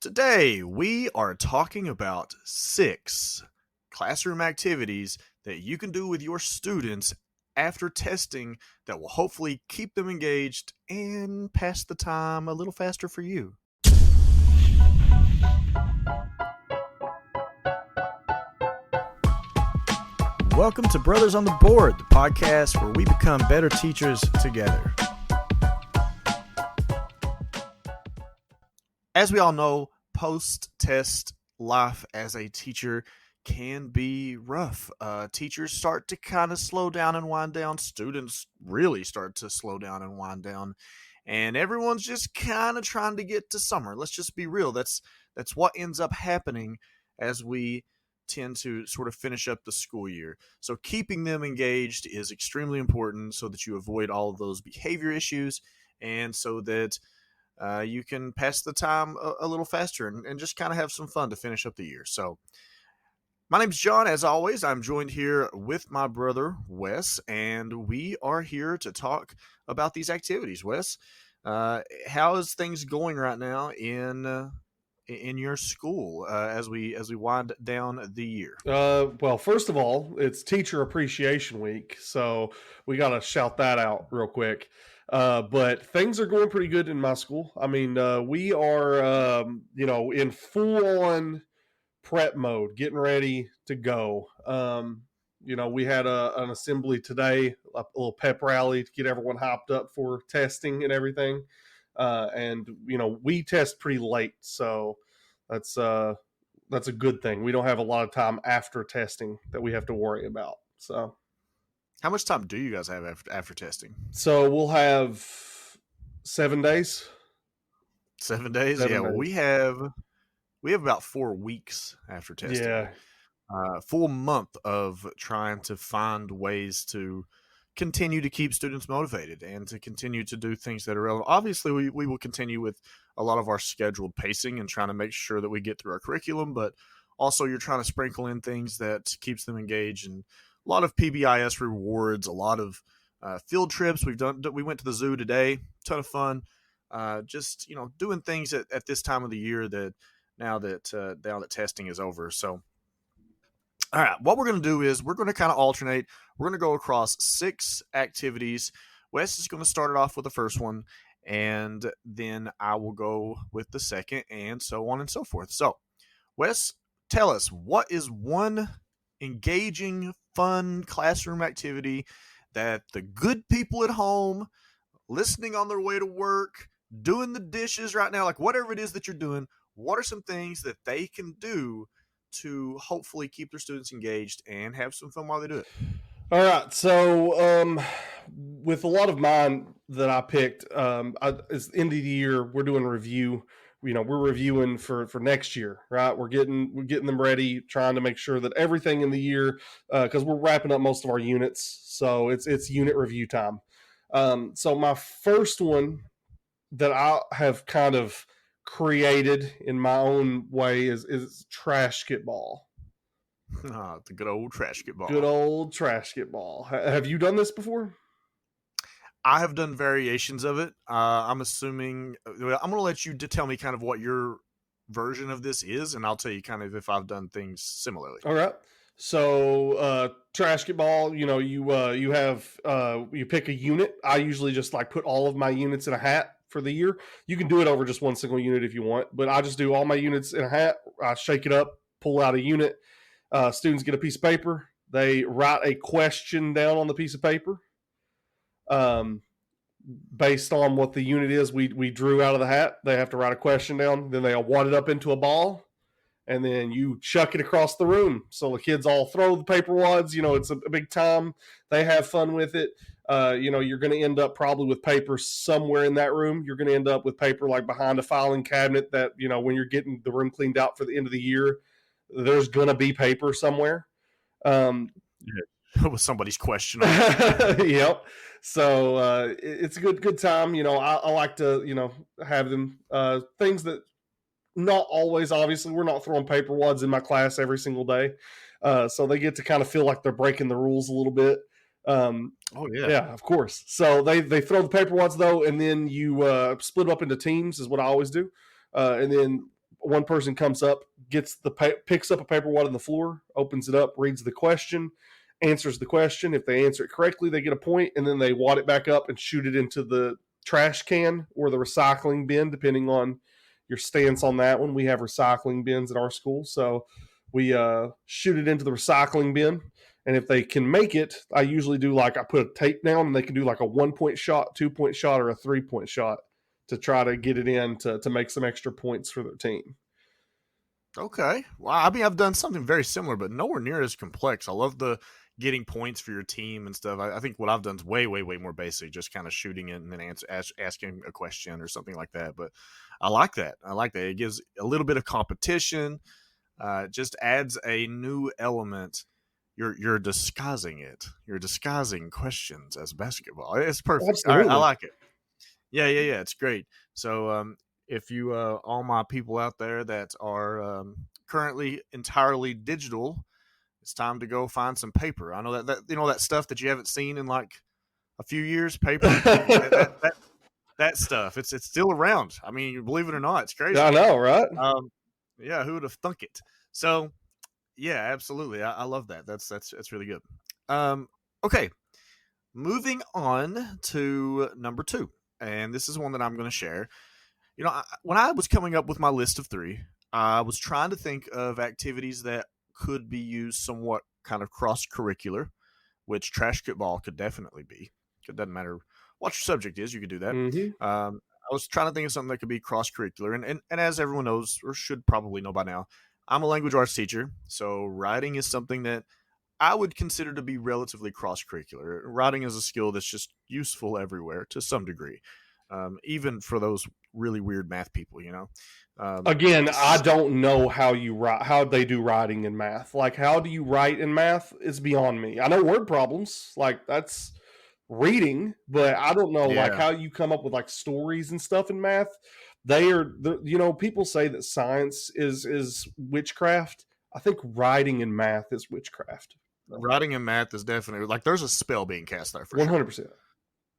Today, we are talking about 6 classroom activities that you can do with your students after testing that will hopefully keep them engaged and pass the time a little faster for you. Welcome to Brothers on the Board, the podcast where we become better teachers together. As we all know, post-test life as a teacher can be rough. Teachers start to kind of slow down and wind down. Students really start to slow down and wind down. And everyone's just kind of trying to get to summer. Let's just be real. That's what ends up happening as we tend to sort of finish up the school year. So keeping them engaged is extremely important so that you avoid all of those behavior issues and so that you can pass the time a little faster and just kind of have some fun to finish up the year. So my name's John. As always, I'm joined here with my brother, Wes, and we are here to talk about these activities. Wes, how is things going right now in your school as we wind down the year? Well, first of all, it's Teacher Appreciation Week, so we got to shout that out real quick. But things are going pretty good in my school. I mean, we are, in full-on prep mode, getting ready to go. We had an assembly today, a little pep rally to get everyone hopped up for testing and everything. We test pretty late, so that's a good thing. We don't have a lot of time after testing that we have to worry about. So, How much time do you guys have after testing? so we'll have 7 days. 7 days? 7 Yeah, well, days. we have about 4 weeks after testing. Yeah. Full month of trying to find ways to continue to keep students motivated and to continue to do things that are relevant. Obviously, we will continue with a lot of our scheduled pacing and trying to make sure that we get through our curriculum, but also you're trying to sprinkle in things that keeps them engaged and a lot of PBIS rewards, a lot of field trips. We went to the zoo today, ton of fun. Just doing things at this time of the year that now that testing is over. So, all right, what we're going to do is we're going to kind of alternate. We're going to go across 6 activities. Wes is going to start it off with the first one, and then I will go with the second, and so on and so forth. So, Wes, tell us, what is one engaging, fun classroom activity that the good people at home, listening on their way to work, doing the dishes right now, like whatever it is that you're doing, what are some things that they can do to hopefully keep their students engaged and have some fun while they do it? All right. So, with a lot of mine that I picked, it's the end of the year. We're doing a review. We're reviewing for next year, right? We're getting them ready, trying to make sure that everything in the year, because we're wrapping up most of our units, so it's unit review time. So my first one that I have kind of created in my own way is trash ball. The good old trash ball. Good old trash ball. Have you done this before? I have done variations of it. I'm assuming I'm going to let you tell me kind of what your version of this is, and I'll tell you kind of if I've done things similarly. All right. So trash ball, you have you pick a unit. I usually just like put all of my units in a hat for the year. You can do it over just one single unit if you want, but I just do all my units in a hat. I shake it up, pull out a unit. Students get a piece of paper. They write a question down on the piece of paper. Based on what the unit is we drew out of the hat, they have to write a question down. Then they wad it up into a ball, and then you chuck it across the room. So the kids all throw the paper wads. It's a big time. They have fun with it. You're going to end up probably with paper somewhere in that room. You're going to end up with paper like behind a filing cabinet that, when you're getting the room cleaned out for the end of the year, there's going to be paper somewhere. With somebody's question. Yep. So it's a good time. I like to, have them things that not always, obviously, we're not throwing paper wads in my class every single day. So they get to kind of feel like they're breaking the rules a little bit. Oh, yeah. Yeah, of course. So they throw the paper wads, though, and then you split them up into teams is what I always do. And then one person comes up, picks up a paper wad on the floor, opens it up, reads the question, answers the question. If they answer it correctly, they get a point, and then they wad it back up and shoot it into the trash can or the recycling bin, depending on your stance on that one. We have recycling bins at our school, so we shoot it into the recycling bin. And if they can make it, I usually do I put a tape down, and they can do a 1-point shot, 2-point shot, or a 3-point shot to try to get it in to make some extra points for their team. Okay. Well, I mean, I've done something very similar, but nowhere near as complex. I love the getting points for your team and stuff. I think what I've done is way, way, way more basic, just kind of shooting it and then asking a question or something like that. But I like that. It gives a little bit of competition. Just adds a new element. You're disguising it. You're disguising questions as basketball. It's perfect. Absolutely. I like it. Yeah. It's great. So if you all my people out there that are currently entirely digital, it's time to go find some paper. I know that that stuff that you haven't seen in like a few years, paper. that stuff. It's still around. I mean, believe it or not, it's crazy. I know, right? Yeah, who would have thunk it? So, yeah, absolutely. I love that. That's really good. Okay, moving on to number 2, and this is one that I'm going to share. When I was coming up with my list of 3, I was trying to think of activities that could be used somewhat kind of cross-curricular, which trash ball could definitely be. It doesn't matter what your subject is, you could do that. Mm-hmm. I was trying to think of something that could be cross-curricular, and as everyone knows, or should probably know by now, I'm a language arts teacher, so writing is something that I would consider to be relatively cross-curricular. Writing is a skill that's just useful everywhere to some degree, even for those really weird math people, Again, I don't know how they do writing in math. How do you write in math is beyond me. I know word problems, that's reading, but I don't know how you come up with stories and stuff in math. People say that science is witchcraft. I think writing and math is witchcraft. Writing and math is definitely there's a spell being cast there for 100%. Sure.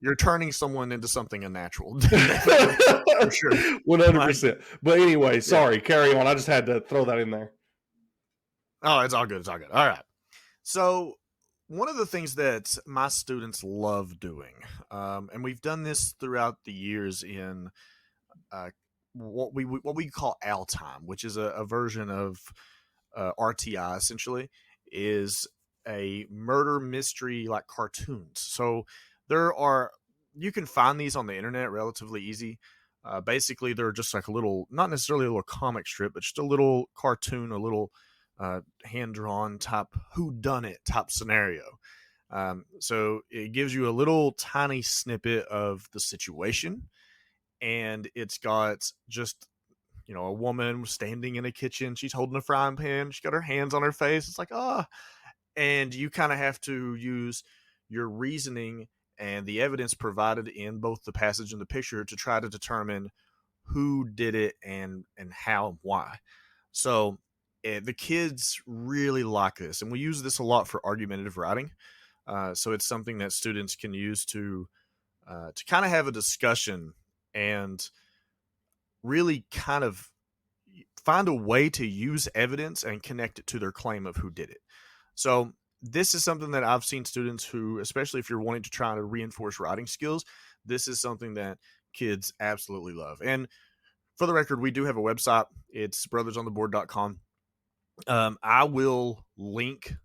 You're turning someone into something unnatural. For sure. 100%. But anyway, sorry, carry on. I just had to throw that in there. Oh, it's all good. All right. So one of the things that my students love doing, and we've done this throughout the years in what we call OWL time, which is a version of RTI, essentially, is a murder mystery cartoons. So you can find these on the internet relatively easy. Basically, they're just a little, not necessarily a little comic strip, but just a little cartoon, a little hand-drawn type whodunit type scenario. So it gives you a little tiny snippet of the situation, and it's got just a woman standing in a kitchen. She's holding a frying pan. She's got her hands on her face. It's and you kind of have to use your reasoning and the evidence provided in both the passage and the picture to try to determine who did it and how and why. So the kids really like this, and we use this a lot for argumentative writing. So it's something that students can use to kind of have a discussion and really kind of find a way to use evidence and connect it to their claim of who did it. So this is something that I've seen students who, especially if you're wanting to try to reinforce writing skills, this is something that kids absolutely love. And for the record, we do have a website. It's brothersontheboard.com. I will link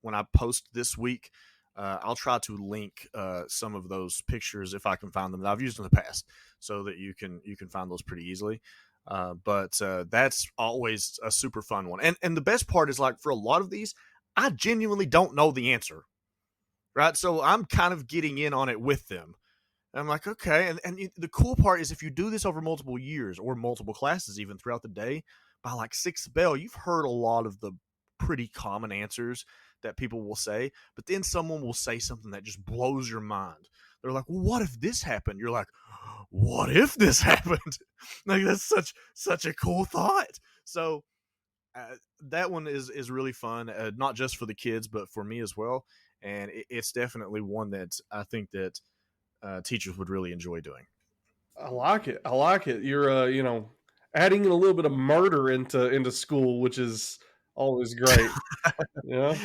when I post this week. I'll try to link some of those pictures if I can find them that I've used in the past, so that you can find those pretty easily. But that's always a super fun one. And the best part is for a lot of these, I genuinely don't know the answer, right? So I'm kind of getting in on it with them. And I'm okay. And the cool part is if you do this over multiple years or multiple classes, even throughout the day, by 6th bell, you've heard a lot of the pretty common answers that people will say, but then someone will say something that just blows your mind. They're well, what if this happened? You're what if this happened? That's such a cool thought. So that one is really fun, not just for the kids, but for me as well. And it's definitely one that I think that teachers would really enjoy doing. I like it. You're, adding in a little bit of murder into school, which is always great. Yeah.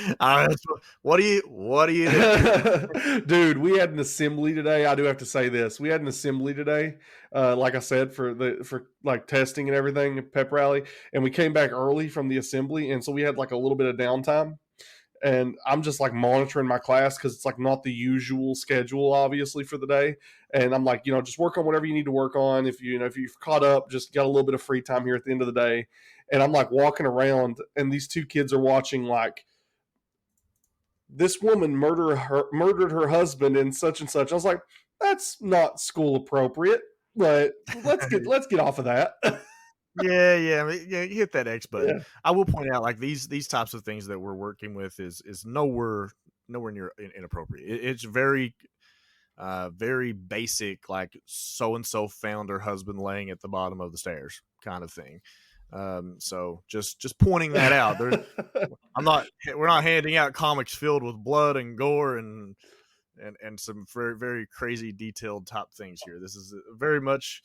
What do you do? Dude, we had an assembly today. I do have to say this. We had an assembly today, like I said, for like testing and everything, pep rally, and we came back early from the assembly, and so we had like a little bit of downtime. And I'm just like monitoring my class because it's like not the usual schedule, obviously, for the day. And I'm like, just work on whatever you need to work on. If if you've caught up, just got a little bit of free time here at the end of the day. And I'm like walking around, and these two kids are watching like this woman murdered her husband and such and such. I was like, that's not school appropriate, but let's get off of that. Yeah. I mean, yeah, you hit that X button. Yeah. I will point out, like these types of things that we're working with is nowhere near inappropriate. It's very very basic, like so and so found her husband laying at the bottom of the stairs kind of thing. So just pointing that out. We're not handing out comics filled with blood and gore and some very, very crazy detailed top things here. This is very much,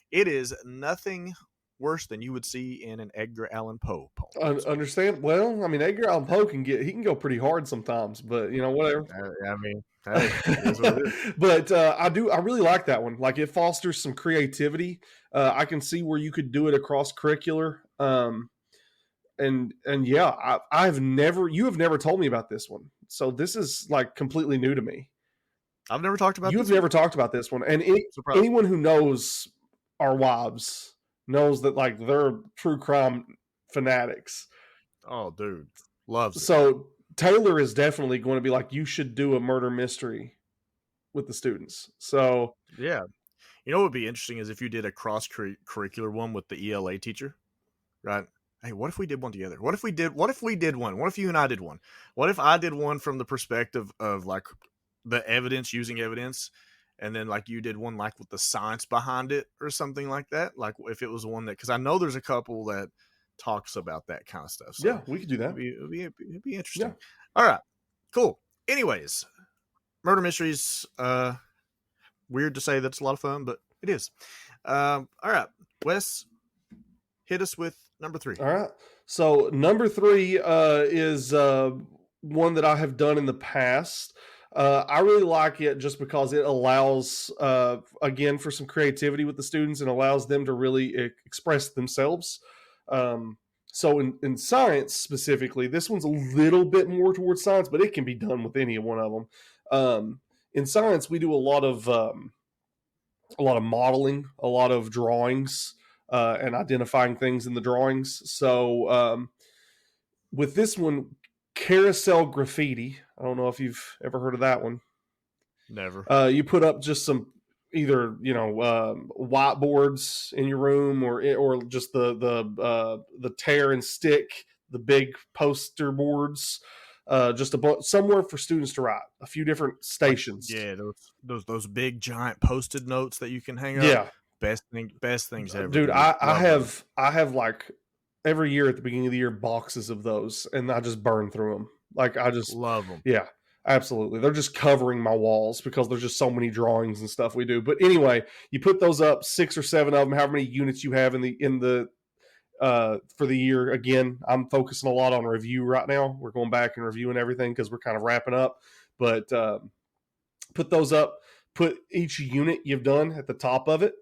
it is nothing worse than you would see in an Edgar Allan Poe poem. Understand? Well, I mean, Edgar Allan Poe can go pretty hard sometimes, but whatever. I mean, hey, it is what it is. But I really like that one. Like, it fosters some creativity. I can see where you could do it across curricular. And yeah, you have never told me about this one. So this is like completely new to me. I've never talked about You've never talked about this one. And anyone who knows our wives knows that like they're true crime fanatics. Oh, dude, loves it. So Taylor is definitely going to be like, you should do a murder mystery with the students. So yeah, what would be interesting is if you did a cross curricular one with the ELA teacher, right? Hey, what if we did one together? What if we did one? What if you and I did one? What if I did one from the perspective of like the evidence, using evidence, and then like you did one like with the science behind it or something like that? Like if it was one that, because I know there's a couple that talks about that kind of stuff. So yeah, we could do that. It'd be interesting. Yeah. All right, cool. Anyways, murder mysteries. Weird to say that's a lot of fun, but it is. All right, Wes, hit us with number 3. All right. So number 3 is one that I have done in the past. I really like it just because it allows, again, for some creativity with the students and allows them to really express themselves. So in science specifically, this one's a little bit more towards science, but it can be done with any one of them. In science, we do a lot of modeling, a lot of drawings, and identifying things in the drawings. So with this one, carousel graffiti. I don't know if you've ever heard of that one. Never. You put up just some either whiteboards in your room or just the tear and stick, the big poster boards. Just somewhere for students to write. A few different stations. Yeah, those big giant Post-it notes that you can hang up. Yeah, best things ever. Dude, I have like every year at the beginning of the year boxes of those, and I just burn through them. Like I just love them. Yeah, absolutely. They're just covering my walls because there's just so many drawings and stuff we do. But anyway, you put those up, 6 or 7 of them, however many units you have in the for the year. Again, I'm focusing a lot on review right now. We're going back and reviewing everything because we're kind of wrapping up. But put those up, put each unit you've done at the top of it,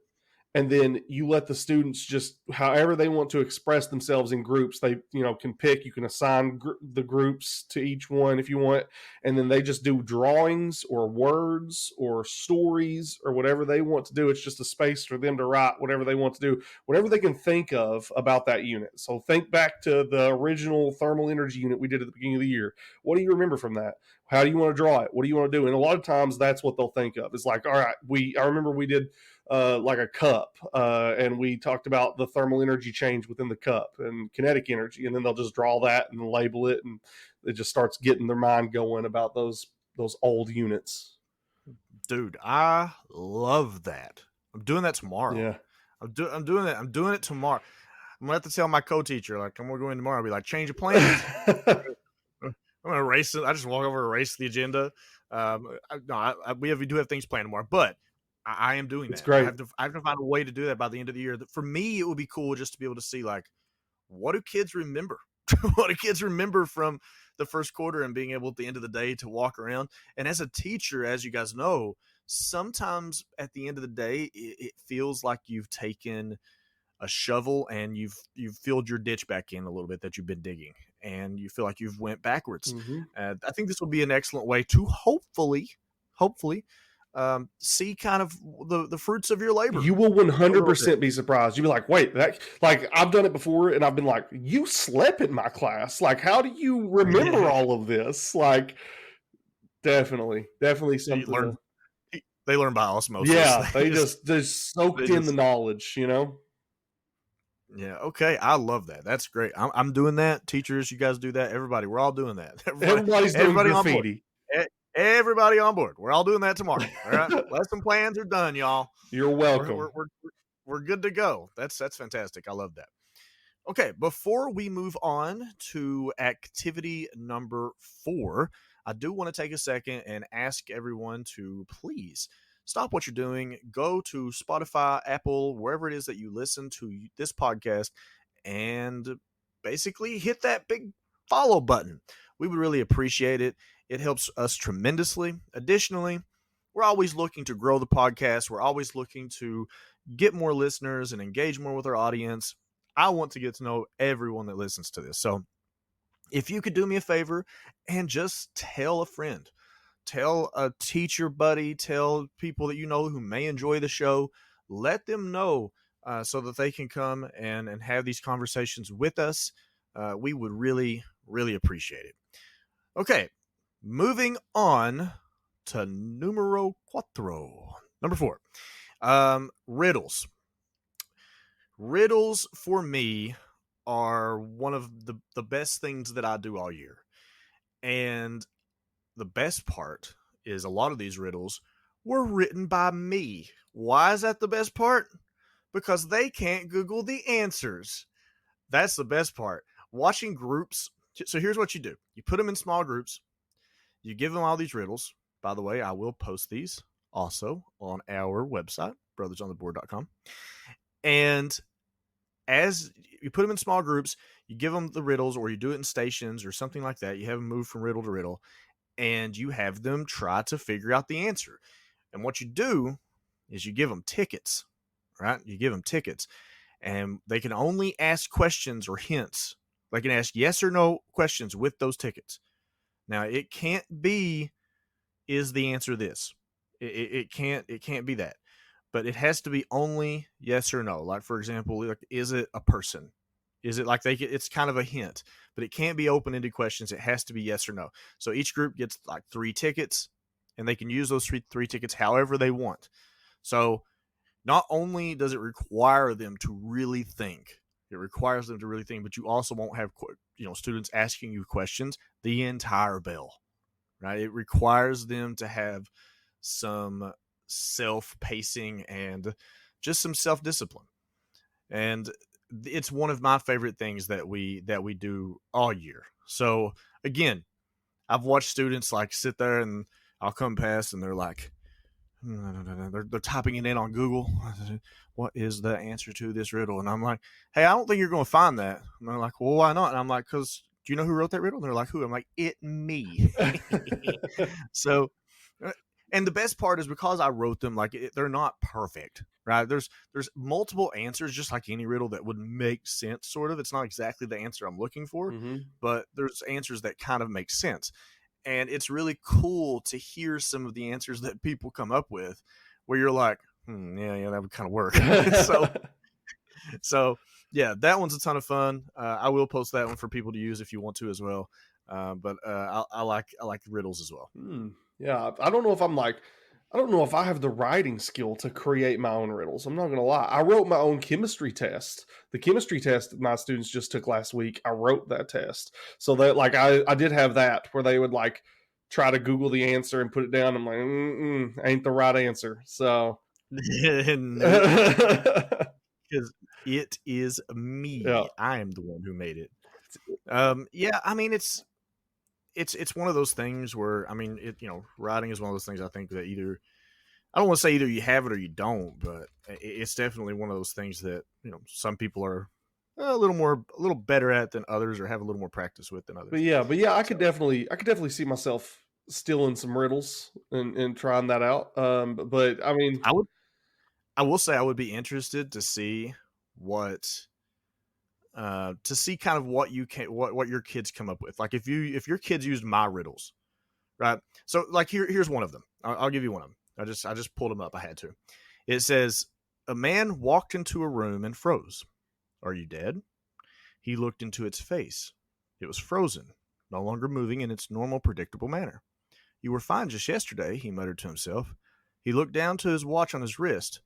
and then you let the students just however they want to express themselves in groups. They can pick. You can assign the groups to each one if you want, and then they just do drawings or words or stories or whatever they want to do. It's just a space for them to write whatever they want to do, whatever they can think of about that unit. So think back to the original thermal energy unit we did at the beginning of the year. What do you remember from that? How do you want to draw it? What do you want to do? And a lot of times that's what they'll think of. It's like, all right, I remember we did like a cup, and we talked about the thermal energy change within the cup and kinetic energy, and then they'll just draw that and label it, and it just starts getting their mind going about those old units. Dude, I love that. I'm doing that tomorrow. Yeah, I'm doing it. I'm doing it tomorrow. I'm gonna have to tell my co-teacher, like, I'm gonna go in tomorrow. I'll be like, change of plans. I'm gonna erase it. I just walk over, erase the agenda. We do have things planned tomorrow, but I am doing It's that. I great. have to find a way to do that by the end of the year. For me, it would be cool just to be able to see, like, what do kids remember? What do kids remember from the first quarter and being able at the end of the day to walk around? And as a teacher, as you guys know, sometimes at the end of the day, it feels like you've taken a shovel and you've filled your ditch back in a little bit that you've been digging, and you feel like you've went backwards. Hmm. I think this will be an excellent way to hopefully see kind of the fruits of your labor You will a little bit. 100% be surprised. You'll be like, wait, that, like, I've done it before and I've been like, you slept in my class. Like, how do you remember all of this? Like, definitely You something learn to, they learn by osmosis. yeah, they just They soaked in the just knowledge, you know? yeah, okay. I love that. That's great. I'm doing that. Teachers, you guys do that. Everybody, we're all doing that. Everybody's doing Everybody on board. graffiti. E- Everybody on board. We're all doing that tomorrow. All right. Lesson plans are done, y'all. You're We're welcome. we're we're, we're good to go. That's fantastic. I love that. Okay, before we move on to activity number 4, I do want to take a second and ask everyone to please stop what you're doing, go to Spotify, Apple, wherever it is that you listen to this podcast, and basically hit that big follow button. We would really appreciate it. It helps us tremendously. Additionally, we're always looking to grow the podcast. We're always looking to get more listeners and engage more with our audience. I want to get to know everyone that listens to this. So if you could do me a favor and just tell a friend, tell a teacher buddy, tell people that you know who may enjoy the show, let them know so that they can come and have these conversations with us. We would really appreciate it. Okay, moving on to numero cuatro, number 4. Riddles. Riddles for me are one of the best things that I do all year. And the best part is a lot of these riddles were written by me. Why is that the best part? Because they can't Google the answers. That's the best part. Watching groups. So here's what you do. You put them in small groups. You give them all these riddles. By the way, I will post these also on our website, brothersontheboard.com. And as you put them in small groups, you give them the riddles, or you do it in stations or something like that. You have them move from riddle to riddle, and you have them try to figure out the answer. And what you do is you give them tickets, right? You give them tickets, and they can only ask questions or hints. They can ask yes or no questions with those tickets. Now, it can't be, is the answer this? It can't be that. But it has to be only yes or no. Like, for example, like, is it a person? Is it like it's kind of a hint, but it can't be open-ended questions. It has to be yes or no. So each group gets like 3 tickets, and they can use those three tickets however they want. So not only does it require them to really think, but you also won't have students asking you questions the entire bell, right? It requires them to have some self-pacing and just some self-discipline. And it's one of my favorite things that we do all year. So again, I've watched students like sit there, and I'll come past and they're like, they're typing it in on Google. What is the answer to this riddle? And I'm like, hey, I don't think you're going to find that. And they're like, well, why not? And I'm like, because do you know who wrote that riddle? And they're like, who? I'm like, me. So, and the best part is because I wrote them, like, they're not perfect, right? There's multiple answers, just like any riddle, that would make sense, sort of. It's not exactly the answer I'm looking for, but there's answers that kind of make sense. And it's really cool to hear some of the answers that people come up with where you're like, yeah, that would kind of work. So yeah, that one's a ton of fun. I will post that one for people to use if you want to as well. But I like riddles as well. Yeah, I don't know if I have the writing skill to create my own riddles. I'm not going to lie. I wrote my own chemistry test. The chemistry test that my students just took last week, I wrote that test. So that, like, I did have that where they would like try to Google the answer and put it down. I'm like, ain't the right answer. So because it is me. Yeah. I am the one who made it. Yeah, I mean, it's one of those things where, I mean, writing is one of those things I think that either I don't want to say either you have it or you don't, but it's definitely one of those things that some people are a little better at than others, or have a little more practice with than others. But yeah, So I could definitely see myself stealing some riddles and trying that out. But I mean, I would, I will say I would be interested to see what to see kind of what you can what your kids come up with. Like if your kids used my riddles, right? So like here's one of them. I'll give you one of them. I just pulled them up. I had to. It says a man walked into a room and froze. Are you dead? He looked into its face. It was frozen, no longer moving in its normal, predictable manner. You were fine just yesterday, he muttered to himself. He looked down to his watch on his wrist.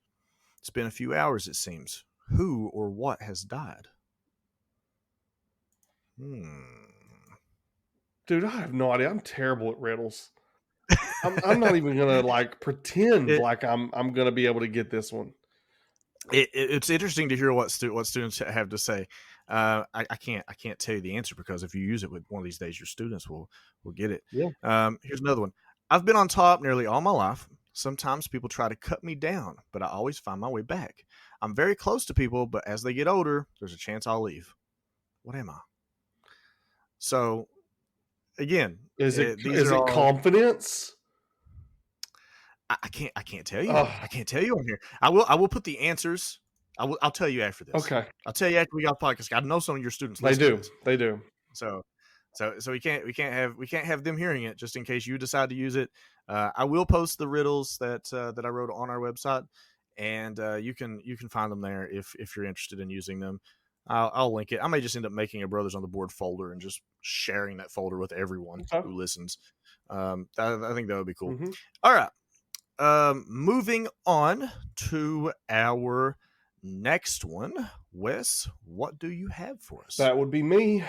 It's been a few hours, it seems. Who or what has died? dude, I have no idea. I'm terrible at riddles. I'm not even gonna like pretend It, like I'm gonna be able to get this one. it's interesting to hear what students have to say. I can't tell you the answer, because if you use it with one of these days, your students will get it. Yeah. Here's another one. I've been on top nearly all my life. Sometimes people try to cut me down, but I always find my way back. I'm very close to people, but as they get older, there's a chance I'll leave. What am I? So again, Is these are it all. confidence? I can't tell you. Oh, I can't tell you on here. I will put the answers. I'll tell you after this. okay. I'll tell you after we got podcast. I know some of your students They listen to do. this. They do. So we can't have them hearing it, just in case you decide to use it. I will post the riddles that I wrote on our website, and you can find them there if you're interested in using them. I'll link it. I may just end up making a Brothers on the Board folder and just sharing that folder with everyone Okay. who listens. I think that would be cool. Mm-hmm. All right. Moving on to our next one. Wes, what do you have for us? That would be me.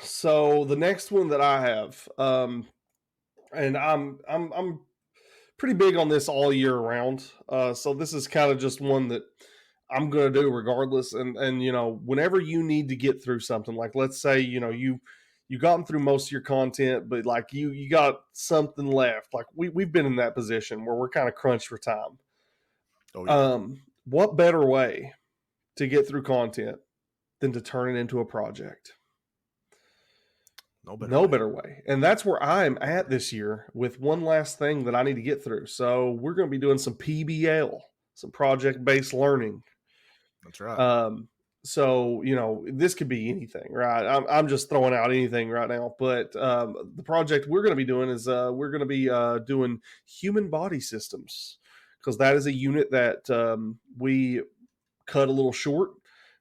So the next one that I have, and I'm pretty big on this all year round. So this is kind of just one that I'm going to do regardless. And whenever you need to get through something, like let's say you gotten through most of your content, but like you got something left. Like we've been in that position where we're kind of crunched for time. Oh, yeah. What better way to get through content than to turn it into a project? No better way. And that's where I'm at this year with one last thing that I need to get through. So we're going to be doing some PBL, some project-based learning. That's right. So this could be anything, right? I'm just throwing out anything right now, but the project we're going to be doing is we're going to be doing human body systems, because that is a unit that we cut a little short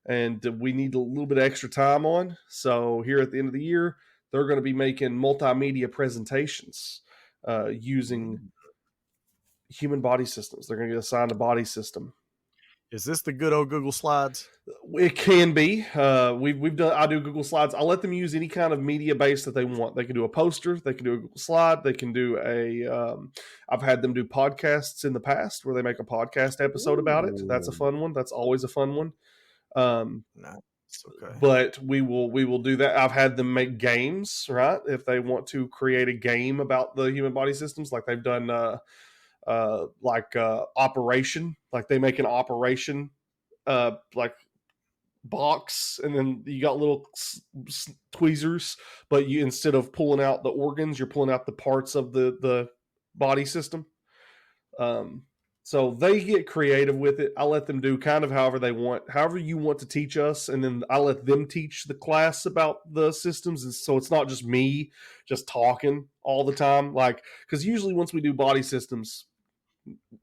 and we need a little bit of extra time on. So here at the end of the year, they're going to be making multimedia presentations using human body systems. They're going to get assigned a body system. Is this the good old Google Slides? It can be. We've done. I do Google Slides. I'll let them use any kind of media base that they want. They can do a poster. They can do a Google Slide. They can do a. I've had them do podcasts in the past where they make a podcast episode about it. That's a fun one. That's always a fun one. Nice. Okay. But we will do that. I've had them make games, right? If they want to create a game about the human body systems, like they've done. Operation, like they make an operation like box, and then you got little tweezers, but you, instead of pulling out the organs, you're pulling out the parts of the body system. So they get creative with it. I let them do kind of however they want, however you want to teach us, and then I let them teach the class about the systems. And so it's not just me just talking all the time, like, because usually once we do body systems,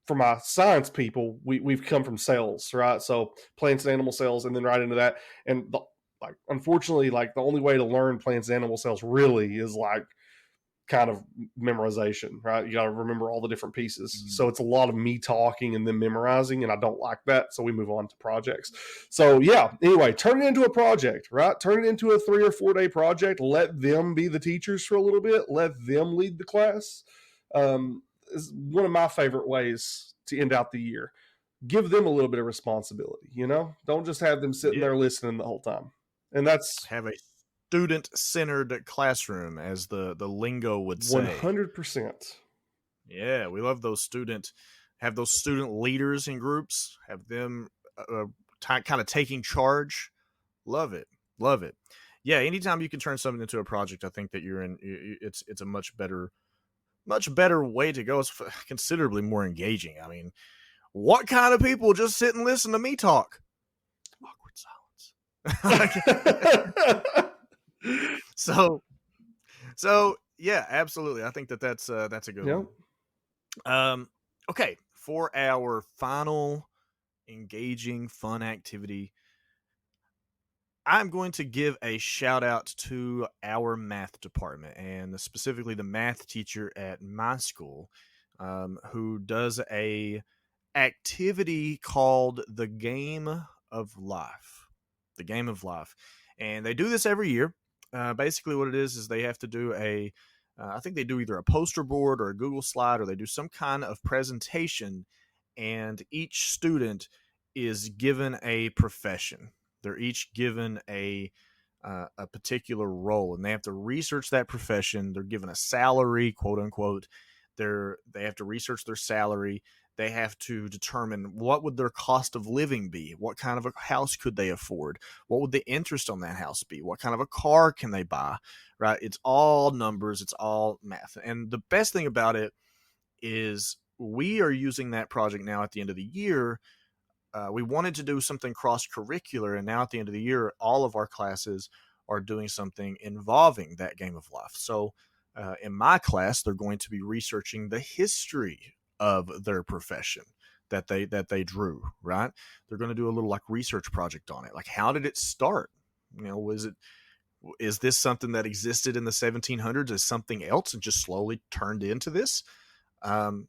for my science people, we've come from cells, right? So plants and animal cells, and then right into that. And unfortunately, like the only way to learn plants and animal cells really is like kind of memorization, right? You got to remember all the different pieces. Mm-hmm. So it's a lot of me talking and then memorizing, and I don't like that. So we move on to projects. So yeah, anyway, turn it into a project, right? Turn it into a 3 or 4 day project. Let them be the teachers for a little bit. Let them lead the class. Is one of my favorite ways to end out the year. Give them a little bit of responsibility, don't just have them sitting there listening the whole time. And that's have a student-centered classroom, as the lingo would say. 100%. Yeah, we love those student have those student leaders in groups, have them kind of taking charge. Love it. Love it. Yeah, anytime you can turn something into a project, I think that you're in. It's a much better way to go. It's considerably more engaging. I mean, what kind of people just sit and listen to me talk? Awkward silence. So yeah, absolutely. I think that's a good one. Okay, for our final engaging, fun activity, I'm going to give a shout out to our math department, and specifically the math teacher at my school, who does a activity called the Game of Life. The Game of Life. And they do this every year. Basically what it is they have to do I think they do either a poster board or a Google slide, or they do some kind of presentation, and each student is given a profession. They're each given a particular role, and they have to research that profession. They're given a salary, quote unquote. They have to research their salary. They have to determine what would their cost of living be, what kind of a house could they afford, what would the interest on that house be, what kind of a car can they buy, right? It's all numbers, it's all math. And the best thing about it is we are using that project now at the end of the year. We wanted to do something cross-curricular, and now at the end of the year, all of our classes are doing something involving that Game of Life. So in my class, they're going to be researching the history of their profession that they drew, right? They're going to do a little like research project on it. Like, how did it start? Is this something that existed in the 1700s as something else and just slowly turned into this? And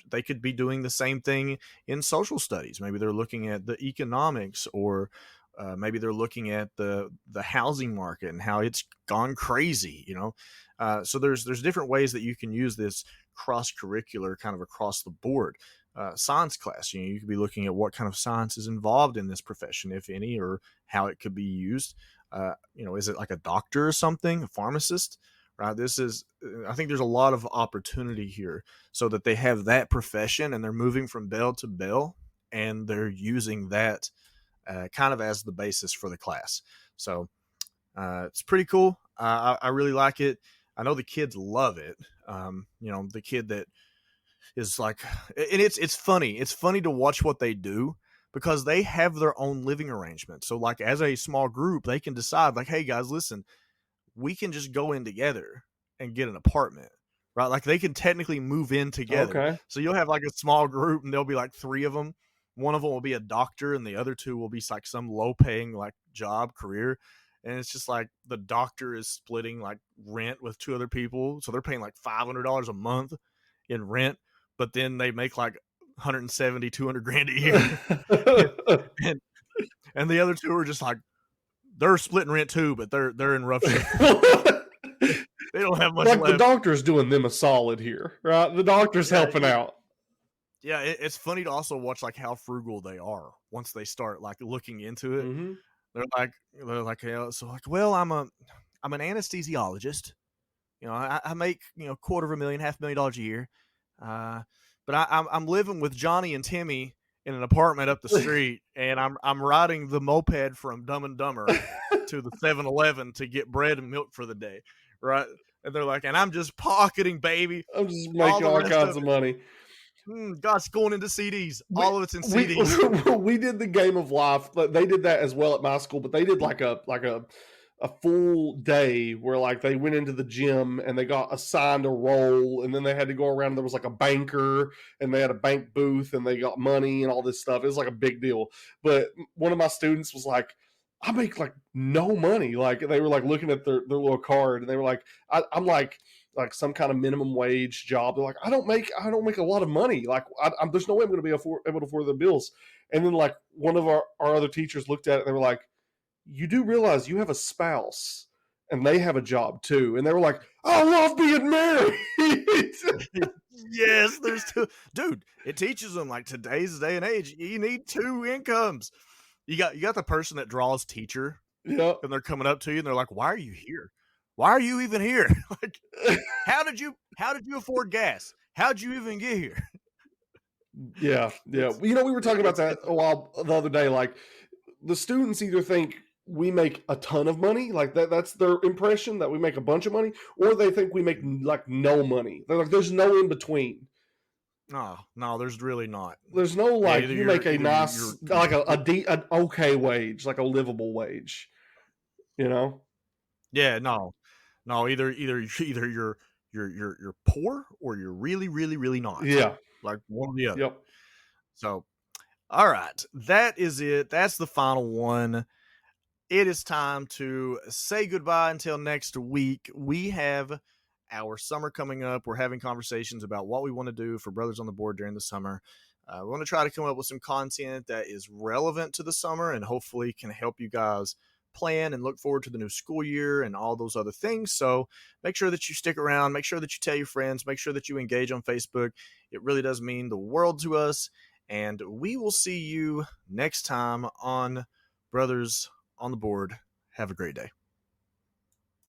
they could be doing the same thing in social studies. Maybe they're looking at the economics, or maybe they're looking at the housing market and how it's gone crazy, so there's different ways that you can use this cross-curricular kind of across the board. Science class, you could be looking at what kind of science is involved in this profession, if any, or how it could be used. Is it like a doctor or something, a pharmacist? Right. I think there's a lot of opportunity here, so that they have that profession and they're moving from bell to bell, and they're using that kind of as the basis for the class. So it's pretty cool. I really like it. I know the kids love it. The kid that is like, and it's funny. It's funny to watch what they do, because they have their own living arrangement. So like, as a small group, they can decide like, hey guys, listen, we can just go in together and get an apartment, right? Like, they can technically move in together. Okay. So you'll have like a small group, and there'll be like 3 of them. One of them will be a doctor, and the other 2 will be like some low paying like job career. And it's just like the doctor is splitting like rent with 2 other people. So they're paying like $500 a month in rent, but then they make like 170, 200 grand a year. and the other 2 are just like, they're splitting rent too, but they're in rough shape. They don't have much left. The doctor's doing them a solid here, right? The doctor's helping out. Yeah, it's funny to also watch like how frugal they are once they start like looking into it. Mm-hmm. They're like, well, I'm an anesthesiologist. I make $250,000, $500,000 a year, but I'm living with Johnny and Timmy in an apartment up the street, and I'm riding the moped from Dumb and Dumber to the 7-Eleven to get bread and milk for the day, right? And they're like, and I'm just pocketing, baby. I'm just making all kinds of money. God's going into CDs. All of it's in CDs. We did the Game of Life. They did that as well at my school, but they did like a full day where like they went into the gym and they got assigned a role, and then they had to go around. There was like a banker, and they had a bank booth, and they got money and all this stuff. It was like a big deal. But one of my students was like, I make like no money. Like, they were like looking at their little card, and they were like, I'm like some kind of minimum wage job. They're like, I don't make a lot of money. Like, there's no way I'm going to be able to afford the bills. And then like one of our other teachers looked at it, and they were like, you do realize you have a spouse and they have a job too. And they were like, I love being married. Yes, there's 2. Dude, it teaches them like, today's day and age, you need 2 incomes. You got the person that draws teacher. Yeah. And they're coming up to you and they're like, why are you here? Why are you even here? Like, how did you afford gas? How'd you even get here? Yeah, yeah. It's You know, we were talking about it's that it's a while the other day. Like, the students either think we make a ton of money, like that's their impression that we make a bunch of money, or they think we make like no money. They're like, there's no in between. no, there's really not. There's no Yeah, like you make a nice you're like complete. an okay wage, like a livable wage, you know? Yeah, no, either you're poor or you're really, really, really not. Yeah. Like one or the other. Yep. So, all right, that is it. That's the final one. It is time to say goodbye until next week. We have our summer coming up. We're having conversations about what we want to do for Brothers on the Board during the summer. We want to try to come up with some content that is relevant to the summer and hopefully can help you guys plan and look forward to the new school year and all those other things. So make sure that you stick around. Make sure that you tell your friends. Make sure that you engage on Facebook. It really does mean the world to us. And we will see you next time on Brothers on the Board. Have a great day.